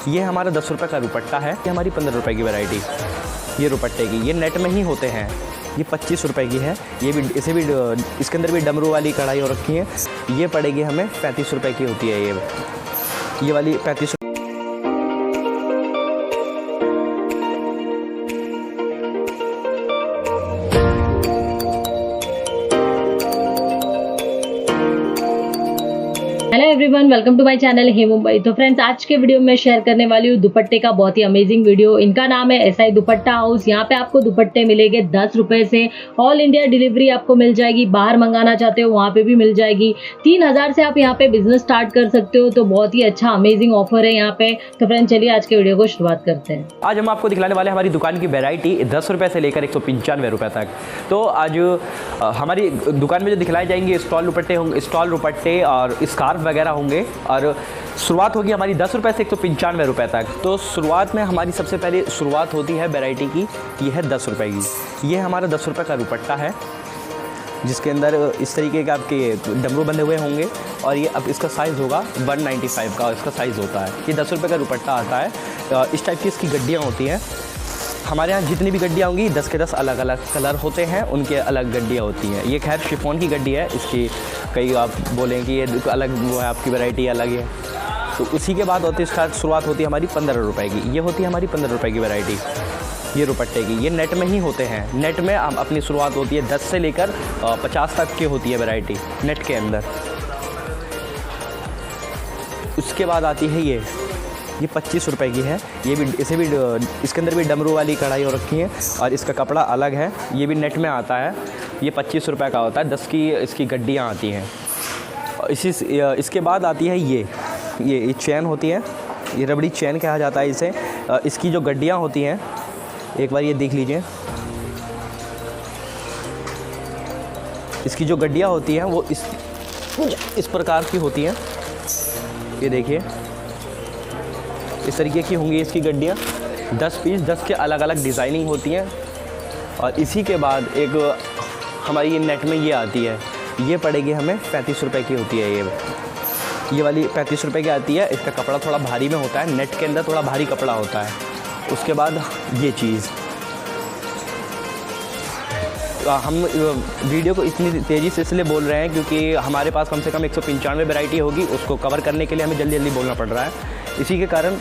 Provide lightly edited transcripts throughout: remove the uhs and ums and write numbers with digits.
ये हमारा 10 रुपये का दुपट्टा है। ये हमारी 15 रुपये की वैरायटी, ये दुपट्टे की, ये नेट में ही होते हैं। ये 25 रुपये की है। ये भी इसे भी इसके अंदर भी डमरू वाली कढ़ाई और रखी है। ये पड़ेगी हमें 35 रुपये की होती है। ये वाली 35। Hello everyone, welcome to my channel hey Mumbai. तो फ्रेंड्स, आज के वीडियो में शेयर करने वाली हूँ दुपट्टे का बहुत ही अमेजिंग वीडियो। इनका नाम है एसआई दुपट्टा हाउस। यहाँ पे आपको दुपट्टे मिलेंगे 10 रुपए से। ऑल इंडिया डिलीवरी आपको मिल जाएगी। बाहर मंगाना चाहते हो वहाँ पे भी मिल जाएगी। 3000 से आप यहाँ पे बिजनेस स्टार्ट कर सकते हो। तो बहुत ही अच्छा अमेजिंग ऑफर है यहाँ पे। तो फ्रेंड्स, चलिए आज के वीडियो को शुरुआत करते हैं। आज हम आपको दिखलाने वाले हैं हमारी दुकान की वैरायटी 10 रुपये से लेकर 195 रुपये तक। तो आज हमारी दुकान में जो दिखलाए जाएंगे स्टॉल दुपट्टे होंगे, स्टॉल दुपट्टे और स्कार्फ वगैरह होंगे। और शुरुआत होगी हमारी 10 रुपये से 195 रुपये तक। तो शुरुआत में हमारी सबसे पहले शुरुआत होती है वैरायटी की, ये है 10 रुपये की। ये हमारा 10 रुपये का दुपट्टा है, जिसके अंदर इस तरीके के आपके डमरू बंधे हुए होंगे। और ये अब इसका साइज़ होगा 195 का इसका साइज़ होता है। ये 10 रुपये का दुपट्टा आता है। इस टाइप की इसकी गड्डियाँ होती हैं। हमारे यहाँ जितनी भी गड्डियाँ होंगी 10 के 10 अलग अलग कलर होते हैं, उनके अलग गड्डियाँ होती हैं। ये खैर शिफॉन की गड्डी है। इसकी कई आप बोलें कि ये अलग वो है, आपकी वैरायटी अलग है। तो उसी के बाद होती है इसका शुरुआत होती है हमारी 15 रुपये की। ये होती है हमारी 15 रुपये की वैरायटी, ये दुपट्टे की। ये नेट में ही होते हैं। नेट में हम अपनी शुरुआत होती है 10 से लेकर 50 तक की होती है वैरायटी नेट के अंदर। उसके बाद आती है ये 25 रुपये की है। ये भी इसे भी इसके अंदर भी डमरू वाली कढ़ाई और रखी है। और इसका कपड़ा अलग है। ये भी नेट में आता है। ये 25 रुपये का होता है। 10 की इसकी गड्डियाँ आती हैं। इसके बाद आती है ये चैन होती है। ये रबड़ी चैन कहा जाता है इसे। इसकी जो गड्डियाँ होती हैं, एक बार ये देख लीजिए। इसकी जो गड्डियाँ होती हैं वो इस प्रकार की होती हैं। ये देखिए, इस तरीके की होंगी इसकी गड्डियाँ। 10 पीस, 10 के अलग अलग डिज़ाइनिंग होती हैं। और इसी के बाद एक हमारी ये नेट में ये आती है। ये पड़ेगी हमें 35 रुपये की होती है। ये वाली 35 रुपये की आती है। इसका कपड़ा थोड़ा भारी में होता है। नेट के अंदर थोड़ा भारी कपड़ा होता है। उसके बाद ये चीज़, हम वीडियो को इतनी तेज़ी से इसलिए बोल रहे हैं क्योंकि हमारे पास कम से कम 195 वैरायटी होगी। उसको कवर करने के लिए हमें जल्दी जल्दी बोलना पड़ रहा है। इसी के कारण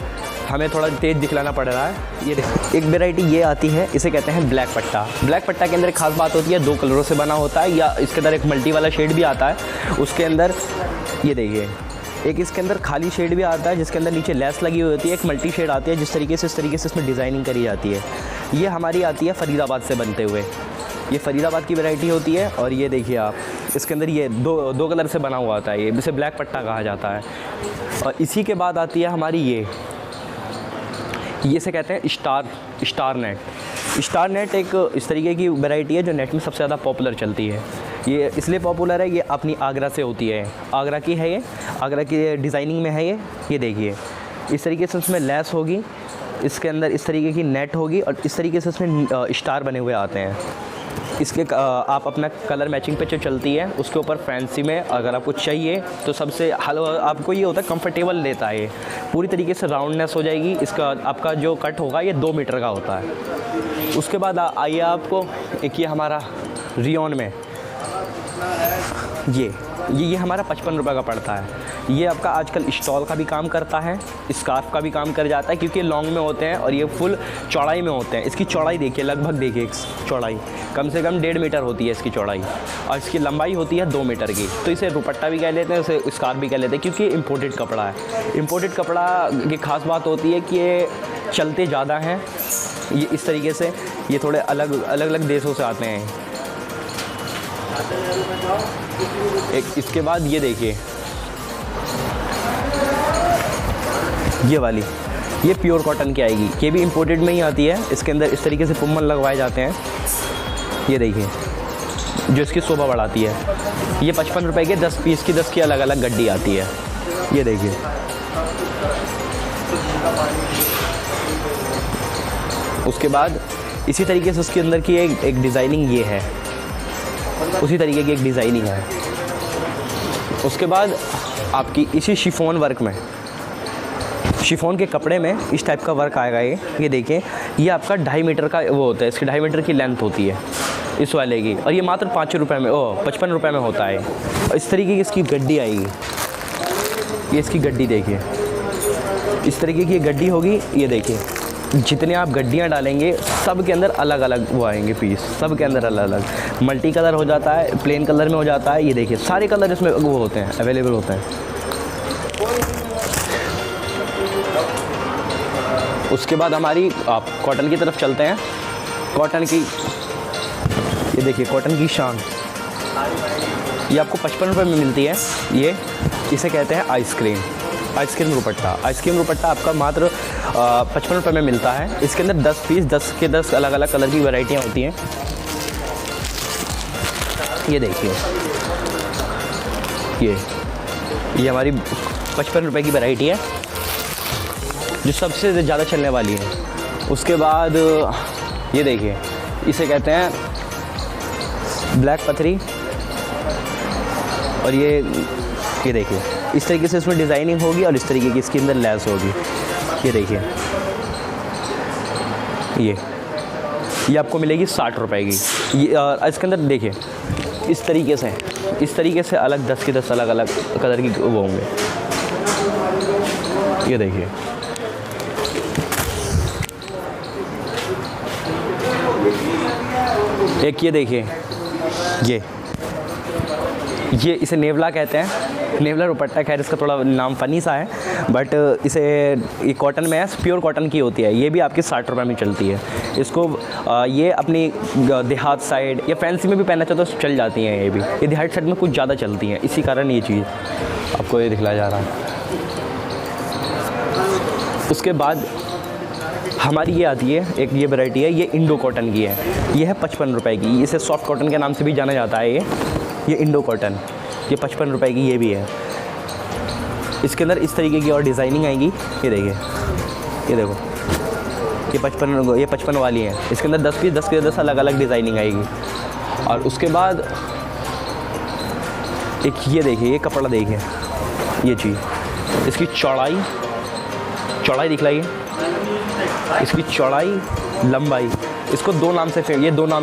हमें थोड़ा तेज़ दिखलाना पड़ रहा है। ये एक वैरायटी ये आती है, इसे कहते हैं ब्लैक पट्टा। ब्लैक पट्टा के अंदर एक खास बात होती है, 2 कलरों से बना होता है। या इसके अंदर एक मल्टी वाला शेड भी आता है। उसके अंदर ये देखिए, एक इसके अंदर खाली शेड भी आता है जिसके अंदर नीचे लेस लगी हुई होती है। एक मल्टी शेड आती है जिस तरीके से, इस तरीके से इसमें डिज़ाइनिंग करी जाती है। ये हमारी आती है फरीदाबाद से बनते हुए। ये फरीदाबाद की वैरायटी होती है। और ये देखिए आप, इसके अंदर ये दो कलर से बना हुआ आता है। ये इसे ब्लैक पट्टा कहा जाता है। और इसी के बाद आती है हमारी ये से कहते हैं स्टार नेट। स्टार नेट एक इस तरीके की वैरायटी है जो नेट में सबसे ज़्यादा पॉपुलर चलती है। ये इसलिए पॉपुलर है, ये अपनी आगरा से होती है। आगरा की है ये, आगरा की डिज़ाइनिंग में है ये देखिए, इस तरीके से उसमें लेस होगी। इसके अंदर इस तरीके की नेट होगी और इस तरीके से उसमें स्टार बने हुए आते हैं। इसके आप अपना कलर मैचिंग पे जो चलती है उसके ऊपर फैंसी में अगर आपको चाहिए तो सबसे आपको ये होता है कंफर्टेबल लेता है। ये पूरी तरीके से राउंडनेस हो जाएगी। इसका आपका जो कट होगा ये 2 मीटर का होता है। उसके बाद आइए आपको एक ये हमारा रियोन में ये हमारा 55 रुपये का पड़ता है। ये आपका आजकल स्टॉल का भी काम करता है, स्कार्फ का भी काम कर जाता है क्योंकि लॉन्ग में होते हैं और ये फुल चौड़ाई में होते हैं। इसकी चौड़ाई देखिए, लगभग देखिए, चौड़ाई कम से कम 1.5 मीटर होती है इसकी चौड़ाई। और इसकी लंबाई होती है 2 मीटर की। तो इसे दुपट्टा भी कह लेते हैं, इसे स्कार्फ भी कह लेते हैं क्योंकि इम्पोर्टेड कपड़ा है। इम्पोर्टेड कपड़ा की खास बात होती है कि ये चलते ज़्यादा हैं। ये इस तरीके से ये थोड़े अलग देशों से आते हैं। एक इसके बाद ये देखिए, ये वाली ये प्योर कॉटन की आएगी। ये भी इंपोर्टेड में ही आती है। इसके अंदर इस तरीके से पुम्मल लगवाए जाते हैं। ये देखिए, जो इसकी शोभा बढ़ाती है। ये 55 रुपये के 10 पीस की 10 की अलग अलग गड्डी आती है। ये देखिए, उसके बाद इसी तरीके से उसके अंदर की एक डिज़ाइनिंग ये है, उसी तरीके की एक डिज़ाइनिंग है। उसके बाद आपकी इसी शिफॉन वर्क में शिफॉन के कपड़े में इस टाइप का वर्क आएगा। ये देखिए, ये आपका 2.5 मीटर का वो होता है, इसकी 2.5 मीटर की लेंथ होती है इस वाले की, और ये मात्र 5 रुपये में 55 रुपये में होता है। और इस तरीके की इसकी गड्डी आएगी। ये इसकी गड्डी देखिए, इस तरीके की ये गड्डी होगी। ये देखिए, जितने आप गड्डियाँ डालेंगे सब के अंदर अलग अलग वो आएंगे पीस, सब के अंदर अलग अलग मल्टी कलर हो जाता है, प्लेन कलर में हो जाता है। ये देखिए, सारे कलर इसमें वो होते हैं, अवेलेबल होते हैं। उसके बाद हमारी आप कॉटन की तरफ चलते हैं। कॉटन की ये देखिए, कॉटन की शान, ये आपको 55 रुपये में मिलती है। ये इसे कहते हैं आइसक्रीम दुपट्टा। आइसक्रीम दुपट्टा आपका मात्र 55 रुपये में मिलता है। इसके अंदर 10 पीस, 10 के 10 अलग अलग कलर की वैरायटियाँ होती हैं। ये देखिए, ये हमारी 55 रुपये की वैरायटी है, जो सबसे ज़्यादा चलने वाली है। उसके बाद ये देखिए, इसे कहते हैं ब्लैक पथरी। और ये देखिए, इस तरीके से इसमें डिज़ाइनिंग होगी और इस तरीके की इसके अंदर लेस होगी। ये देखिए, ये आपको मिलेगी 60 रुपये की। ये इसके अंदर देखिए, इस तरीके से अलग 10 के 10 अलग अलग कलर की वो होंगे। ये देखिए, एक ये देखिए, ये इसे नेवला कहते हैं, नेवला दुपट्टा। खैर इसका थोड़ा नाम फ़नी सा है, बट इसे ये कॉटन में है, प्योर कॉटन की होती है। ये भी आपकी 60 रुपये में चलती है। इसको ये अपनी देहात साइड या फैंसी में भी पहनना चाहते तो चल जाती हैं। ये देहात साइड में कुछ ज़्यादा चलती हैं, इसी कारण ये चीज़ आपको ये दिखलाया जा रहा है। उसके बाद हमारी ये आती है, एक ये वैरायटी है, ये इंडो कॉटन की है। ये है 55 रुपये की। इसे सॉफ्ट कॉटन के नाम से भी जाना जाता है। ये इंडो कॉटन, ये 55 रुपये की ये भी है। इसके अंदर इस तरीके की और डिज़ाइनिंग आएगी। ये देखिए, ये देखो, ये 55 वाली है। इसके अंदर 10 पीस, 10 के 10 अलग अलग डिज़ाइनिंग आएगी। और उसके बाद एक ये देखिए, ये कपड़ा देखिए, ये चीज़, इसकी चौड़ाई दिखलाइए, इसकी चौड़ाई लंबाई, इसको दो नाम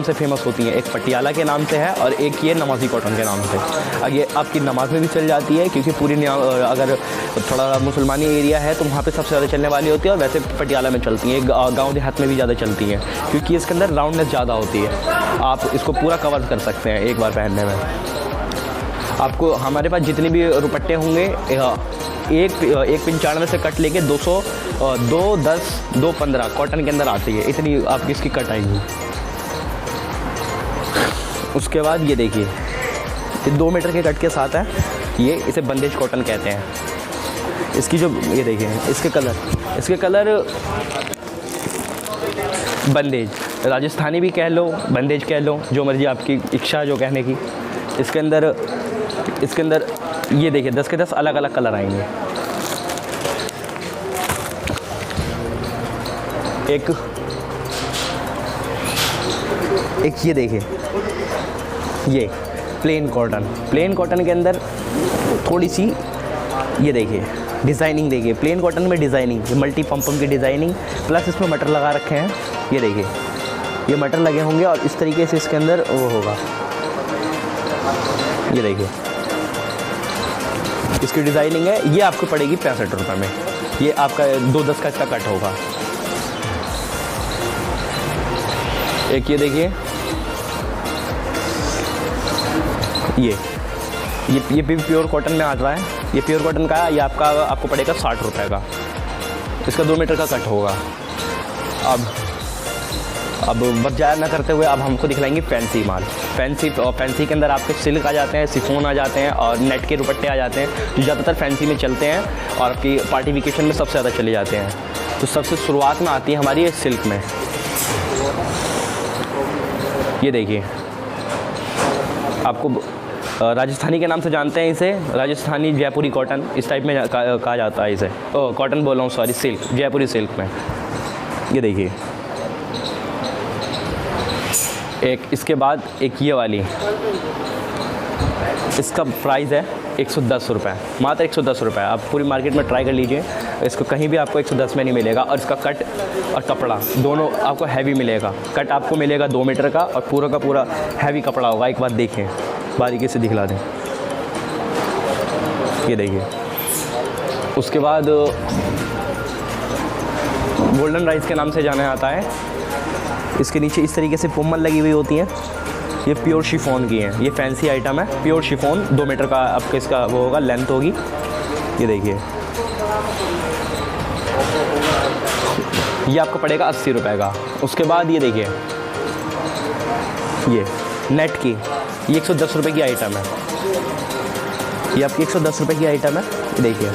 से फेमस होती हैं। एक पटियाला के नाम से है और एक ये नमाजी कॉटन के नाम से। अब ये आपकी नमाज में भी चल जाती है, क्योंकि पूरी अगर थोड़ा मुसलमानी एरिया है तो वहाँ पे सबसे ज़्यादा चलने वाली होती है। और वैसे पटियाला में चलती हैं, गांव देहात में भी ज़्यादा चलती हैं, क्योंकि इसके अंदर राउंडनेस ज़्यादा होती है। आप इसको पूरा कवर कर सकते हैं एक बार पहनने में। आपको हमारे पास जितने भी दुपट्टे होंगे, एक 95 से कट लेके 200, 210, 215 कॉटन के अंदर आती है। इतनी आपकी इसकी कट आएगी। उसके बाद ये देखिए, ये 2 मीटर के कट के साथ है। ये इसे बंदेज कॉटन कहते हैं। इसकी जो ये देखिए, इसके कलर बंदेज, राजस्थानी भी कह लो, बंदेज कह लो, जो मर्जी आपकी इच्छा जो कहने की। इसके अंदर ये देखिए, 10 के 10 अलग अलग कलर आएंगे। एक ये देखिए, ये प्लेन कॉटन के अंदर थोड़ी सी ये देखिए डिज़ाइनिंग देखिए। प्लेन कॉटन में डिज़ाइनिंग, मल्टी पम्पम की डिज़ाइनिंग, प्लस इसमें मटर लगा रखे हैं। ये देखिए, ये मटर लगे होंगे और इस तरीके से इसके अंदर वो होगा। ये देखिए, इसकी डिज़ाइनिंग है। ये आपको पड़ेगी 65 रुपये में। ये आपका 210 का इसका कट होगा। एक ये देखिए, ये भी प्योर कॉटन में आ रहा है। ये प्योर कॉटन का है। ये आपको पड़ेगा 60 रुपये का। इसका 2 मीटर का कट होगा। अब बस ज़्यादा ना करते हुए अब हमको दिखलाएंगे फैंसी माल। फैंसी के अंदर आपके सिल्क आ जाते हैं, शिफॉन आ जाते हैं और नेट के दुपट्टे आ जाते हैं, जो ज़्यादातर फैंसी में चलते हैं और आपकी पार्टी वेकेशन में सबसे ज़्यादा चले जाते हैं। तो सबसे शुरुआत में आती है हमारी ये सिल्क में। ये देखिए, आपको राजस्थानी के नाम से जानते हैं इसे, राजस्थानी जयपुरी कॉटन इस टाइप में कहा जाता है इसे। कॉटन बोल रहा हूँ, सॉरी, सिल्क, जयपुरी सिल्क में। ये देखिए, एक इसके बाद एक ये वाली, इसका प्राइस है 110 रुपये, मात्र 110 रुपये। आप पूरी मार्केट में ट्राई कर लीजिए, इसको कहीं भी आपको 110 में नहीं मिलेगा। और इसका कट और कपड़ा दोनों आपको हैवी मिलेगा। कट आपको मिलेगा 2 मीटर का और पूरा का पूरा हैवी कपड़ा होगा। एक बार देखें, बारीकी से दिखला दें, ये देखिए। उसके बाद गोल्डन राइस के नाम से जाना जाता है। इसके नीचे इस तरीके से पोमल लगी हुई होती हैं। ये प्योर शिफॉन की है, ये फैंसी आइटम है, प्योर शिफॉन। 2 मीटर का आपका इसका वो होगा, लेंथ होगी। ये देखिए, ये आपको पड़ेगा 80 रुपये का। उसके बाद ये देखिए, ये नेट की, ये 110 रुपये की आइटम है। ये आपकी 110 रुपये की आइटम है। देखिए,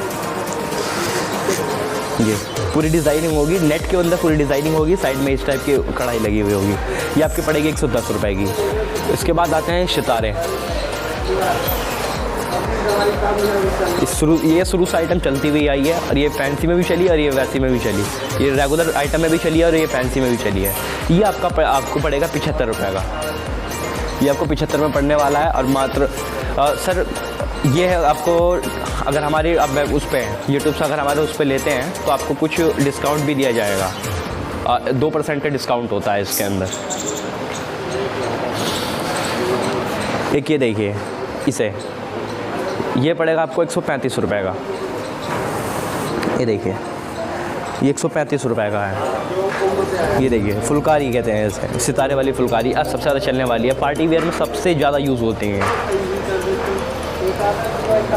ये पूरी डिज़ाइनिंग होगी, नेट के अंदर पूरी डिज़ाइनिंग होगी, साइड में इस टाइप की कढ़ाई लगी हुई होगी। ये आपकी पड़ेगी 110 रुपये की। इसके बाद आते हैं सितारे। ये शुरू से आइटम चलती हुई आई है, और ये फैंसी में भी चली और ये वैसी में भी चली। ये रेगुलर आइटम में भी चली है और ये फैंसी में भी चली है। ये आपको पड़ेगा 75 रुपये का। ये आपको 75 में पड़ने वाला है। और मात्र सर ये है, आपको अगर हमारे अब उस पर यूट्यूब से अगर हमारे उस पर लेते हैं तो आपको कुछ डिस्काउंट भी दिया जाएगा। 2% का डिस्काउंट होता है इसके अंदर। एक ये देखिए, इसे ये पड़ेगा आपको 135 रुपये का। ये देखिए, ये 135 रुपये का है। ये देखिए, फुलकारी कहते हैं इसे, सितारे वाली फुलकारी आज सबसे ज़्यादा चलने वाली है, पार्टी वेयर में सबसे ज़्यादा यूज़ होती हैं।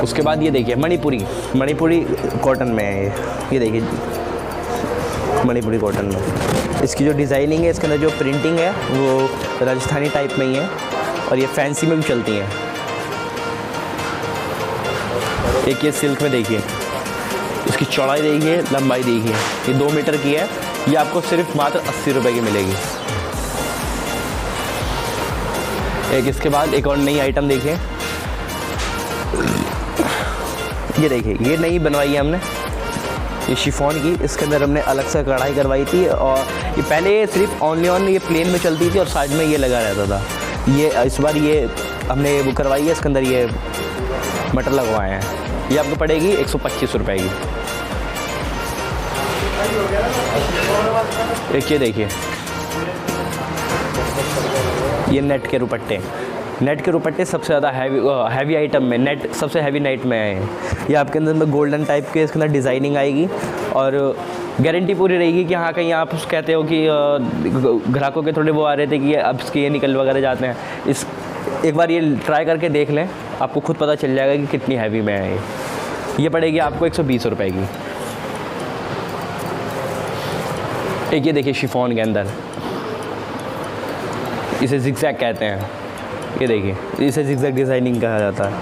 उसके बाद ये देखिए, मणिपुरी कॉटन में है ये देखिए, मणिपुरी कॉटन में इसकी जो डिज़ाइनिंग है, इसके अंदर जो प्रिंटिंग है वो राजस्थानी टाइप में ही है, और ये फैंसी में भी चलती हैं। एक ये सिल्क में देखिए, इसकी चौड़ाई देखिए, लंबाई देखिए, ये 2 मीटर की है। ये आपको सिर्फ मात्र 80 रुपये की मिलेगी। एक इसके बाद एक और नई आइटम देखिए, ये देखिए, ये नई बनवाई है हमने, ये शिफॉन की। इसके अंदर हमने अलग से कढ़ाई करवाई थी, और ये पहले सिर्फ ओनली ऑन ये प्लेन में चलती थी और साइड में ये लगा रहता था। ये इस बार ये हमने वो करवाई है, इसके अंदर ये मटर लगवाए हैं। ये आपको पड़ेगी 125 रुपये की। एक ये देखिए, ये नेट के दुपट्टे सबसे ज़्यादा हैवी आइटम में, नेट सबसे हैवी नेट में है। ये आपके अंदर में गोल्डन टाइप के इसके अंदर डिज़ाइनिंग आएगी, और गारंटी पूरी रहेगी कि हाँ, कहीं आप कहते हो कि ग्राहकों के थोड़े वो आ रहे थे कि अब इसके ये निकल वगैरह जाते हैं, एक बार ये ट्राई करके देख लें, आपको खुद पता चल जाएगा कि कितनी हैवी में है। ये पड़ेगी आपको 120 रुपये की। एक ये देखिए, शिफॉन के अंदर, इसे जिगजैग कहते हैं। ये देखिए, इसे जिगजैग डिज़ाइनिंग कहा जाता है।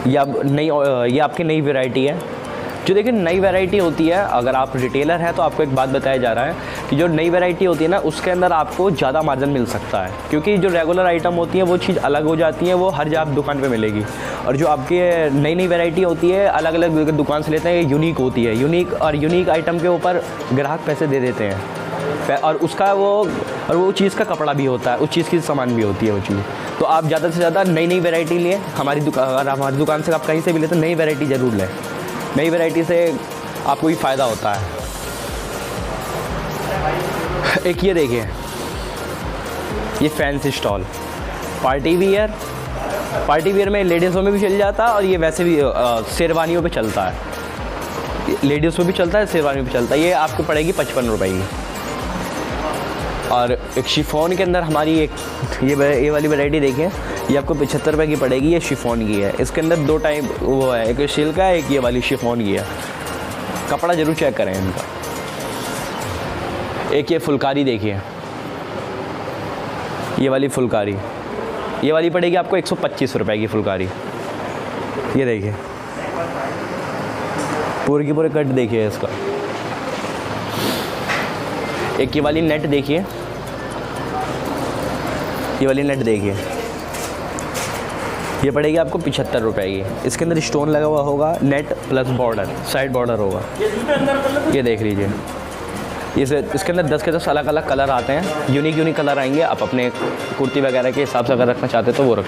ये आपकी नई वैरायटी है। जो देखिए, नई वैरायटी होती है, अगर आप रिटेलर हैं तो आपको एक बात बताया जा रहा है कि जो नई वैरायटी होती है ना, उसके अंदर आपको ज़्यादा मार्जिन मिल सकता है, क्योंकि जो रेगुलर आइटम होती है वो चीज़ अलग हो जाती है, वो हर जगह दुकान पे मिलेगी। और जो आपकी नई वैरायटी होती है, अलग अलग दुकान से लेते हैं, यूनिक होती है। यूनिक आइटम के ऊपर ग्राहक पैसे दे देते हैं, और उसका वो चीज़ का कपड़ा भी होता है, उस चीज़ की सामान भी होती है वो चीज़। तो आप ज़्यादा से ज़्यादा नई वैरायटी लिए, हमारी दुकान से आप कहीं से भी लेते, नई वैरायटी ज़रूर लें। नई वैरायटी से आपको भी फ़ायदा होता है। एक ये देखिए, ये फैंसी स्टॉल, पार्टी वियर में लेडीज़ों में भी चल जाता है, और ये वैसे भी शेरवानियों पे चलता है। लेडीज़ में भी चलता है, शेरवानियों पे चलता है। ये आपको पड़ेगी 55 रुपये की। और एक शिफॉन के अंदर हमारी ये वाली वैरायटी देखिए, ये आपको 75 रुपये की पड़ेगी। ये शिफॉन की है। इसके अंदर 2 टाइप वो है, एक सिल्क का है, एक ये वाली शिफॉन की है। कपड़ा ज़रूर चेक करें इनका। एक ये फुलकारी देखिए, ये वाली फुलकारी, ये वाली पड़ेगी आपको 125 रुपये की फुलकारी। ये देखिए, पूरे की पूरे कट देखिए इसका। एक ये वाली नेट देखिए, ये वाली नेट देखिए, ये पड़ेगी आपको 75 रुपये की। इसके अंदर स्टोन लगा हुआ होगा, net plus border, side border होगा। ये देख लीजिए, इसके अंदर 10 के 10 अलग अलग कलर आते हैं, यूनिक कलर आएंगे। आप अपने कुर्ती वगैरह के हिसाब से अगर रखना चाहते हैं तो वो रख